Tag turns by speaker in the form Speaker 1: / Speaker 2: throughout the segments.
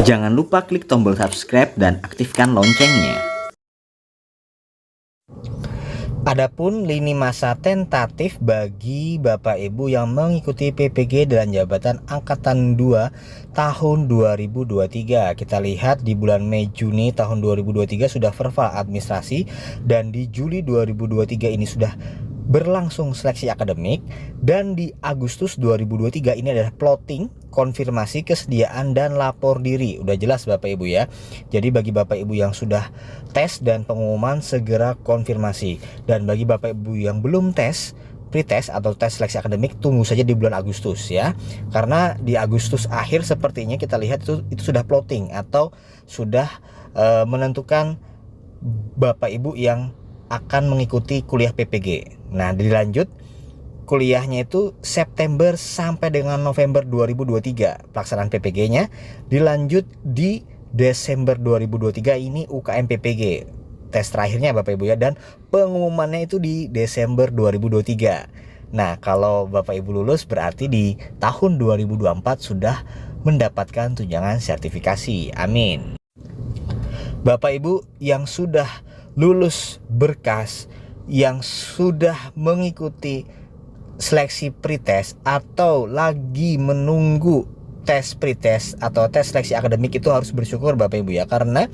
Speaker 1: Jangan lupa klik tombol subscribe dan aktifkan loncengnya. Adapun lini masa tentatif bagi Bapak Ibu yang mengikuti PPG dan Jabatan Angkatan 2 tahun 2023. Kita lihat di bulan Mei Juni tahun 2023 sudah verbal administrasi, dan di Juli 2023 ini sudah berlangsung seleksi akademik, dan di Agustus 2023 ini adalah plotting, konfirmasi kesediaan dan lapor diri. Udah jelas Bapak Ibu ya. Jadi bagi Bapak Ibu yang sudah tes dan pengumuman, segera konfirmasi. Dan bagi Bapak Ibu yang belum tes, pretest atau tes seleksi akademik, tunggu saja di bulan Agustus ya. Karena di Agustus akhir sepertinya kita lihat itu sudah plotting atau sudah menentukan Bapak Ibu yang akan mengikuti kuliah PPG. Nah, dilanjut kuliahnya itu September sampai dengan November 2023 pelaksanaan PPG-nya, dilanjut di Desember 2023 ini UKM PPG tes terakhirnya Bapak Ibu ya, dan pengumumannya itu di Desember 2023. Nah, kalau Bapak Ibu lulus berarti di tahun 2024 sudah mendapatkan tunjangan sertifikasi. Amin. Bapak Ibu yang sudah lulus berkas, yang sudah mengikuti seleksi pretest atau lagi menunggu tes pretest atau tes seleksi akademik, itu harus bersyukur Bapak Ibu ya, karena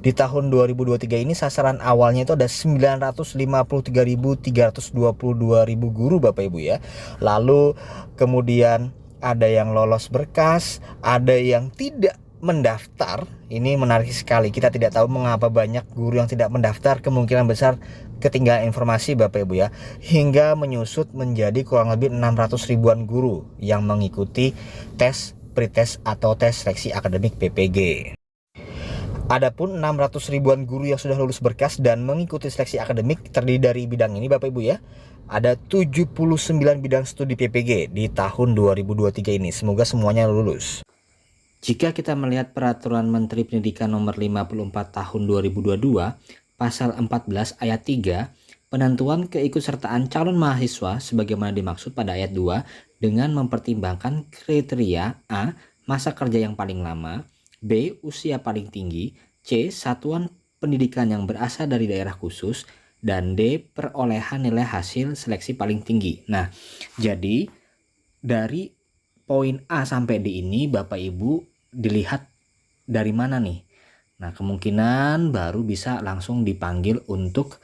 Speaker 1: di tahun 2023 ini sasaran awalnya itu ada 953.322.000 guru Bapak Ibu ya. Lalu kemudian ada yang lolos berkas, ada yang tidak mendaftar. Ini menarik sekali, kita tidak tahu mengapa banyak guru yang tidak mendaftar. Kemungkinan besar ketinggalan informasi Bapak Ibu ya, hingga menyusut menjadi kurang lebih 600 ribuan guru yang mengikuti tes pretest atau tes seleksi akademik PPG. Adapun 600 ribuan guru yang sudah lulus berkas dan mengikuti seleksi akademik terdiri dari bidang ini Bapak Ibu ya. Ada 79 bidang studi PPG di tahun 2023 ini. Semoga semuanya lulus. Jika kita melihat Peraturan Menteri Pendidikan Nomor 54 Tahun 2022, Pasal 14 Ayat 3, penentuan keikutsertaan calon mahasiswa sebagaimana dimaksud pada Ayat 2 dengan mempertimbangkan kriteria A. Masa kerja yang paling lama, B. Usia paling tinggi, C. Satuan pendidikan yang berasal dari daerah khusus, dan D. Perolehan nilai hasil seleksi paling tinggi. Nah, jadi dari poin A sampai D ini Bapak Ibu dilihat dari mana nih? Nah, kemungkinan baru bisa langsung dipanggil untuk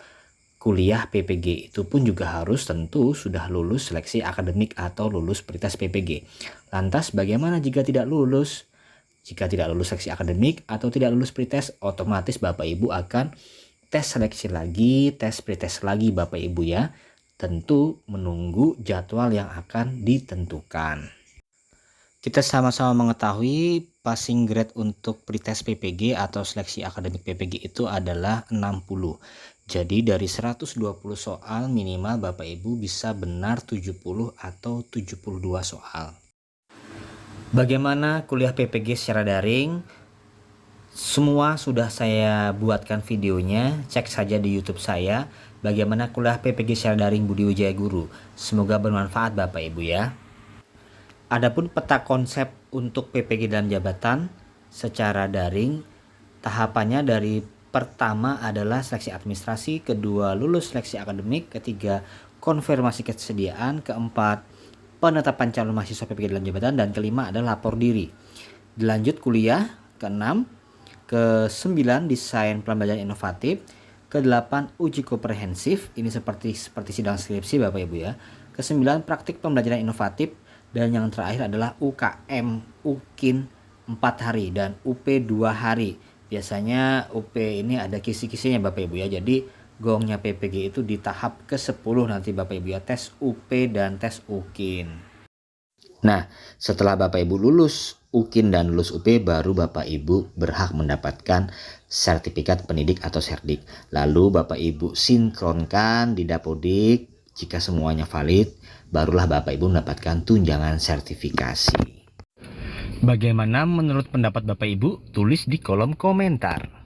Speaker 1: kuliah PPG. Itu pun juga harus tentu sudah lulus seleksi akademik atau lulus pretest PPG. Lantas bagaimana jika tidak lulus? Jika tidak lulus seleksi akademik atau tidak lulus pretest, otomatis Bapak Ibu akan tes seleksi lagi, tes pretest lagi Bapak Ibu ya. Tentu menunggu jadwal yang akan ditentukan. Kita sama-sama mengetahui passing grade untuk pretest PPG atau seleksi akademik PPG itu adalah 60. Jadi dari 120 soal minimal Bapak Ibu bisa benar 70 atau 72 soal. Bagaimana kuliah PPG secara daring? Semua sudah saya buatkan videonya, cek saja di YouTube saya. Bagaimana kuliah PPG secara daring Budi Wijaya Guru. Semoga bermanfaat Bapak Ibu ya. Adapun peta konsep untuk PPG dan jabatan secara daring, tahapannya dari pertama adalah seleksi administrasi, kedua lulus seleksi akademik, ketiga konfirmasi kesediaan, keempat penetapan calon mahasiswa PPG dan jabatan, dan kelima adalah lapor diri. Dilanjut kuliah, keenam, ke-9 desain pembelajaran inovatif, ke-8 uji komprehensif, ini seperti sidang skripsi Bapak Ibu ya. Ke-9 praktik pembelajaran inovatif, dan yang terakhir adalah UKM UKIN 4 hari dan UP 2 hari. Biasanya UP ini ada kisi-kisinya Bapak Ibu ya. Jadi gongnya PPG itu di tahap ke-10 nanti Bapak Ibu ya, tes UP dan tes UKIN. Nah, setelah Bapak Ibu lulus UKIN dan lulus UP, baru Bapak Ibu berhak mendapatkan sertifikat pendidik atau serdik. Lalu Bapak Ibu sinkronkan di Dapodik. Jika semuanya valid, barulah Bapak Ibu mendapatkan tunjangan sertifikasi. Bagaimana menurut pendapat Bapak Ibu? Tulis di kolom komentar.